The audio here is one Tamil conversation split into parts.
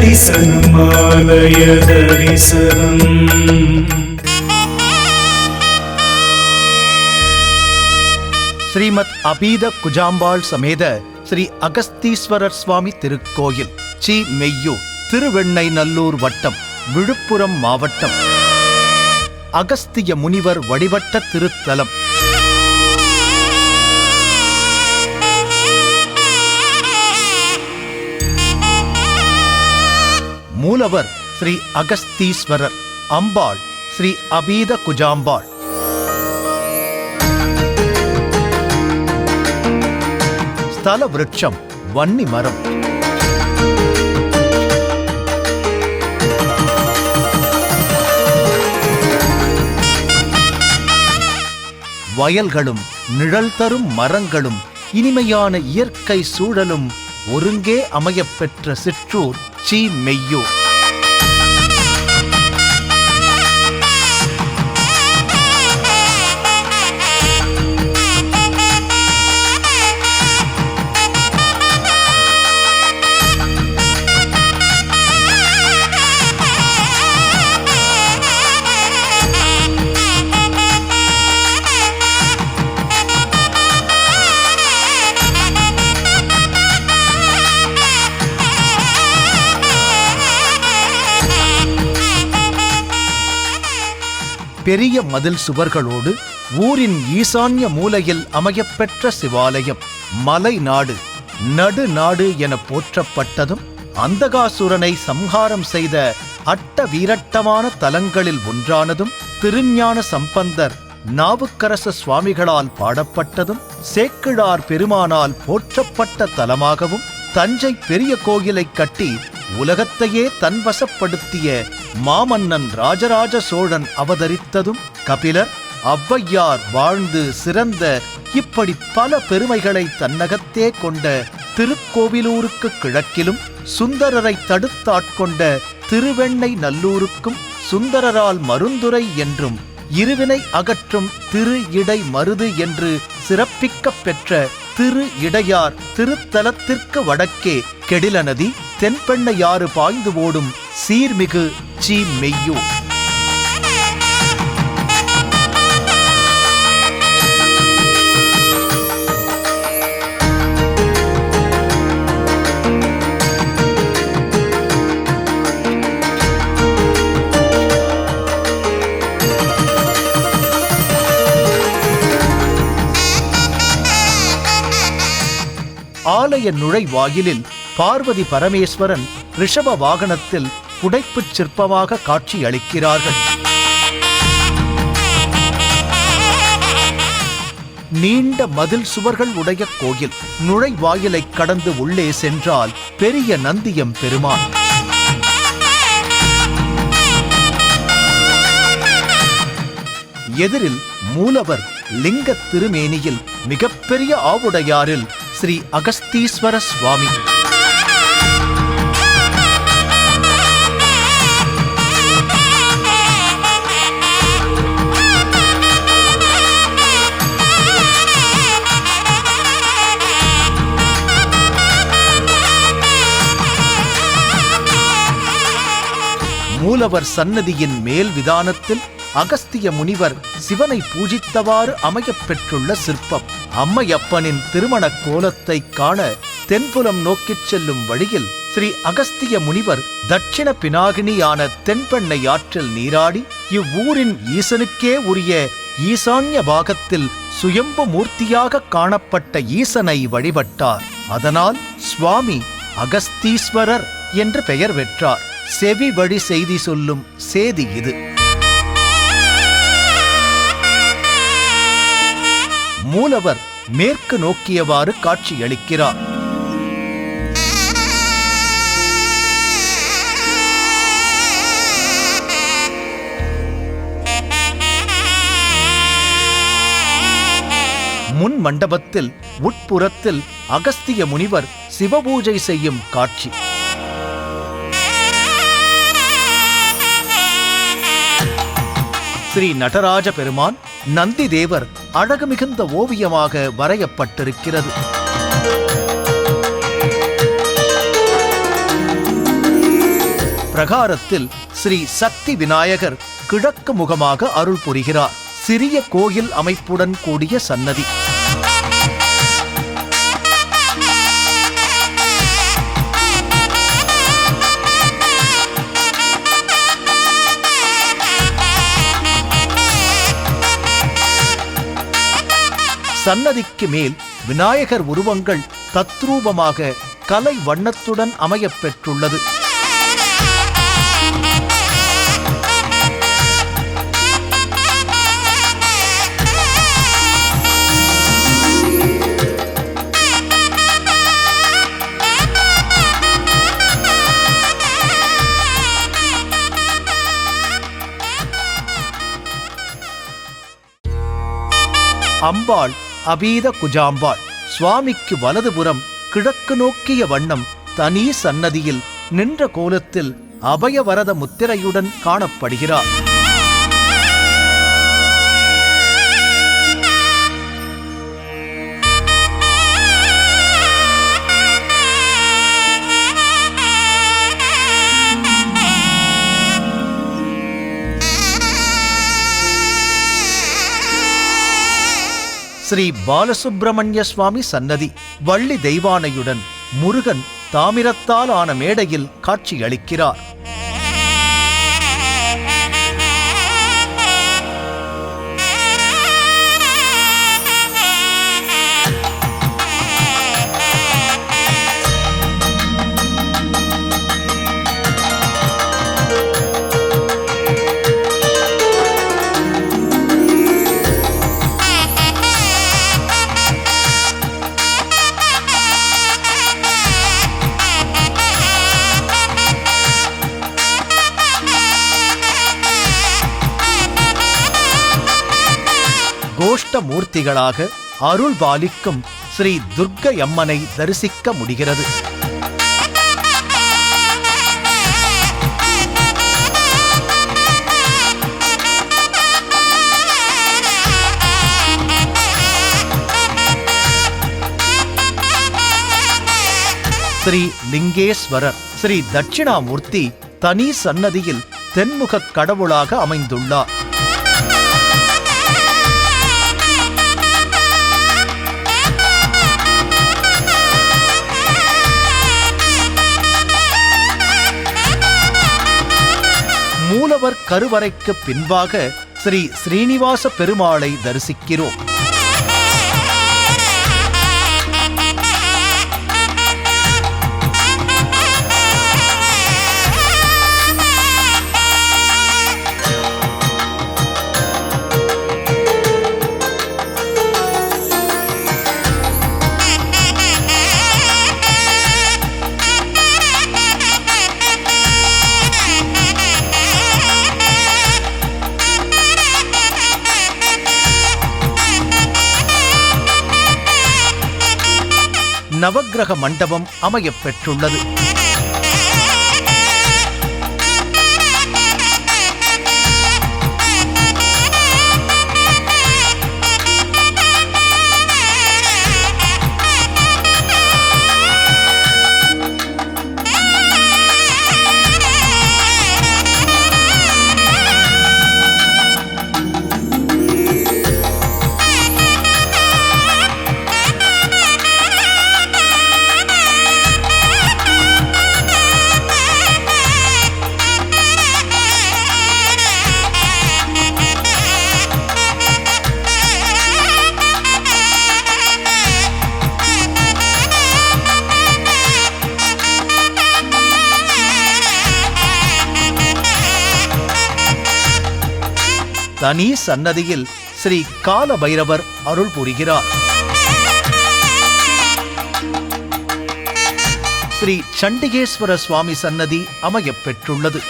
தரிசனமாலய தரிசனம். ஸ்ரீமத் அபீத குஜாம்பாள் சமேத ஸ்ரீ அகஸ்தீஸ்வரர் சுவாமி திருக்கோயில், சி. மெய்யூர், திருவெண்ணைநல்லூர் வட்டம், விழுப்புரம் மாவட்டம். அகஸ்திய முனிவர் வழிபட்ட திருத்தலம். மூலவர் ஸ்ரீ அகஸ்தீஸ்வரர், அம்பாள் ஸ்ரீ அபீத குஜாம்பாள். ஸ்தல விருட்சம் வன்னி மரம். வயல்களும் நிழல் தரும் மரங்களும் இனிமையான இயற்கை சூழலும் ஒருங்கே அமையப்பெற்ற சிற்றூர் சி. மெய்யூர். பெரிய மதில் சுவர்களோடு ஊரின் ஈசான்ய மூலையில் அமையப்பெற்ற சிவாலயம். மலை நாடு, நடுநாடு என போற்றப்பட்டதும் அந்தகாசுரனை சம்ஹாரம் செய்த அட்ட வீரட்டமான தலங்களில் ஒன்றானதும், திருஞான சம்பந்தர் நாவுக்கரச சுவாமிகளால் பாடப்பட்டதும், சேக்கிழார் பெருமானால் போற்றப்பட்ட தலமாகவும், தஞ்சை பெரிய கோயிலை கட்டி உலகத்தையே தன்வசப்படுத்திய மாமன்னன் ராஜராஜ சோழன் அவதரித்ததும், கபிலர், ஔவையார் வாழ்ந்து சிறந்த இப்படி பல பெருமைகளை தன்னகத்தே கொண்ட திருக்கோவிலூருக்கு கிழக்கிலும், சுந்தரரை தடுத்தாட்கொண்ட திருவெண்ணைநல்லூருக்கும் சுந்தரரால் மருந்துரை என்றும் இருவினை அகற்றும் திரு இடை மருது என்று சிறப்பிக்கப் பெற்ற திரு இடையார் திருத்தலத்திற்கு வடக்கே கெடில நதி, தென்பெண்ணையாறு பாய்ந்து ஓடும் சீர்மிகு சி. மெய்யூர். ஆலய நுழைவாயிலில் பார்வதி பரமேஸ்வரன் ரிஷப வாகனத்தில் புடைப்புச் சிற்பமாக காட்சி அளிக்கிறார்கள். நீண்ட மதில் சுவர்கள் உடைய கோயில். நுழைவாயிலை கடந்து உள்ளே சென்றால் பெரிய நந்தியம் பெருமான். எதிரில் மூலவர் லிங்க திருமேனியில் மிகப்பெரிய ஆவுடையாரில் ஸ்ரீ அகஸ்தீஸ்வர சுவாமி. மூலவர் சன்னதியின் மேல் விதானத்தில் அகஸ்திய முனிவர் சிவனை பூஜித்தவாறு அமையப்பெற்றுள்ள சிற்பம். அம்மையப்பனின் திருமண கோலத்தை காண தென்புலம் நோக்கிச் செல்லும் வழியில் ஸ்ரீ அகஸ்திய முனிவர் தட்சிண பினாகினியான தென்பெண்ணை ஆற்றில் நீராடி இவ்வூரின் ஈசனுக்கே உரிய ஈசான்ய பாகத்தில் சுயம்பு மூர்த்தியாக காணப்பட்ட ஈசனை வழிபட்டார். அதனால் சுவாமி அகஸ்தீஸ்வரர் என்று பெயர் பெற்றார். செவி வழி செய்தி சொல்லும் சேதி இது. மூலவர் மேற்கு நோக்கியவாறு காட்சியளிக்கிறார். முன் மண்டபத்தில் உட்புறத்தில் அகஸ்திய முனிவர் சிவபூஜை செய்யும் காட்சி. ஸ்ரீ நடராஜ பெருமான், நந்தி தேவர் அழகு மிகுந்த ஓவியமாக வரையப்பட்டிருக்கிறது. பிரகாரத்தில் ஸ்ரீ சக்தி விநாயகர் கிழக்கு முகமாக அருள் புரிகிறார். சிறிய கோயில் அமைப்புடன் கூடிய சன்னதி. சன்னதிக்கு மேல் விநாயகர் உருவங்கள் தத்ரூபமாக கலை வண்ணத்துடன் அமையப் பெற்றுள்ளது. அம்பாள் அபீத குஜாம்பாள் சுவாமிக்கு வலதுபுறம் கிழக்கு நோக்கிய வண்ணம் தனி சன்னதியில் நின்ற கோலத்தில் அபயவரத முத்திரையுடன் காணப்படுகிறார். ஸ்ரீ பாலசுப்பிரமணிய சுவாமி சன்னதி வள்ளி தெய்வானையுடன் முருகன் தாமிரத்தால் ஆன மேடையில் காட்சியளிக்கிறார். கோஷ்ட மூர்த்திகளாக அருள் பாலிக்கும் ஸ்ரீ துர்க்கையம்மனை தரிசிக்க முடிகிறது. ஸ்ரீ லிங்கேஸ்வரர் ஸ்ரீ தட்சிணாமூர்த்தி தனி சன்னதியில் தென்முகக் கடவுளாக அமைந்துள்ளார். மூலவர் கருவறைக்கு பின்பாக ஸ்ரீ ஸ்ரீனிவாச பெருமாளை தரிசிக்கிறோம். நவக்கிரக மண்டபம் அமையப் பெற்றுள்ளது. தனி சன்னதியில் ஸ்ரீ கால பைரவர் அருள் புரிகிறார். ஸ்ரீ சண்டிகேஸ்வர சுவாமி சன்னதி அமையப் பெற்றுள்ளது.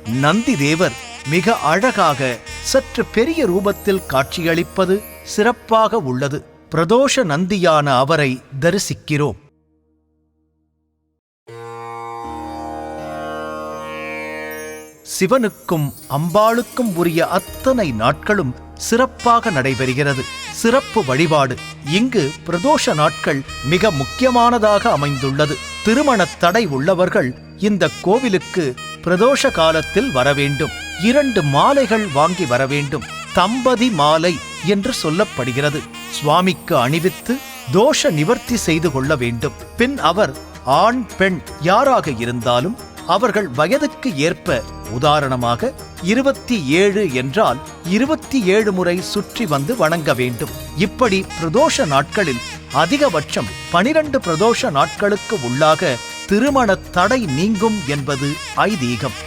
நந்தி தேவர் மிக அழகாக சற்று பெரிய ரூபத்தில் காட்சியளிப்பது சிறப்பாக உள்ளது. பிரதோஷ நந்தியான அவரை தரிசிக்கிறோம். சிவனுக்கும் அம்பாளுக்கும் உரிய அத்தனை நாட்களும் சிறப்பாக நடைபெறுகிறது. சிறப்பு வழிபாடு. இங்கு பிரதோஷ நாட்கள் மிக முக்கியமானதாக அமைந்துள்ளது. திருமணத் தடை உள்ளவர்கள் இந்த கோவிலுக்கு பிரதோஷ காலத்தில் வரவேண்டும். 2 மாலைகள் வாங்கி வரவேண்டும். தம்பதி மாலை என்று சொல்லப்படுகிறது. சுவாமிக்கு அணிவித்து தோஷ நிவர்த்தி செய்து கொள்ள வேண்டும். பின் அவர் ஆண் பெண் யாராக இருந்தாலும் அவர்கள் வயதுக்கு ஏற்ப, உதாரணமாக 27 என்றால் 27 முறை சுற்றி வந்து வணங்க வேண்டும். இப்படி பிரதோஷ நாட்களில் அதிகபட்சம் 12 பிரதோஷ நாட்களுக்கு உள்ளாக திருமண தடை நீங்கும் என்பது ஐதீகம்.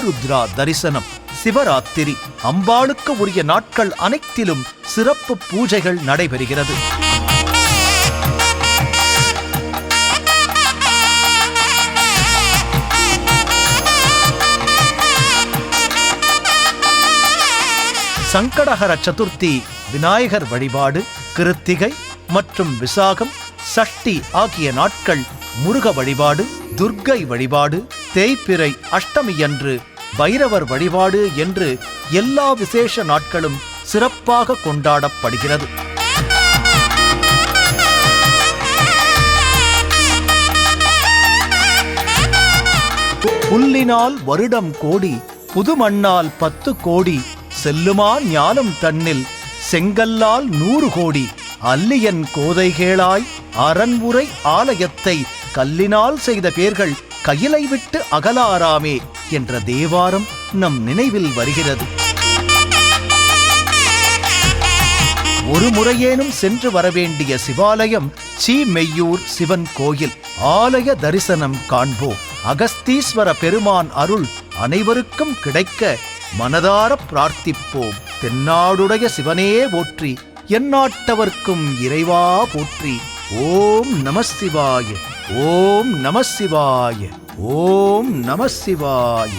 ஆருத்ரா தரிசனம். சிவராத்திரி அம்பாளுக்கு உரிய நாட்கள் அனைத்திலும் சிறப்பு பூஜைகள் நடைபெறுகிறது. சங்கடஹர சதுர்த்தி விநாயகர் வழிபாடு, கிருத்திகை மற்றும் விசாகம், சஷ்டி ஆகிய நாட்கள் முருக வழிபாடு, துர்க்கை வழிபாடு, தேய்பிறை அஷ்டமியன்று பைரவர் வழிபாடு என்று எல்லா விசேஷ நாட்களும் சிறப்பாக கொண்டாடப்படுகிறது. புல்லினால் வருடம் கோடி, புதுமண்ணால் 10 கோடி, செல்லுமா ஞானம் தன்னில் செங்கல்லால் 100 கோடி, அல்லியன் கோதைகேளாய் அரண்முறை ஆலயத்தை கல்லினால் செய்த பேர்கள் கையிலை விட்டு அகலாராமே என்ற தேவாரம் நம் நினைவில் வருகிறது. ஒரு முறையேனும் சென்று வரவேண்டிய சிவாலயம் சீமெய்யூர் சிவன் கோயில். ஆலய தரிசனம் காண்போம். அகஸ்தீஸ்வர பெருமான் அருள் அனைவருக்கும் கிடைக்க மனதார பிரார்த்திப்போம். தென்னாடுடைய சிவனே போற்றி, எந்நாட்டவர்க்கும் இறைவா போற்றி. ஓம் நம சிவாய, ஓம் நம சிவாய, ஓம் நம சிவாய.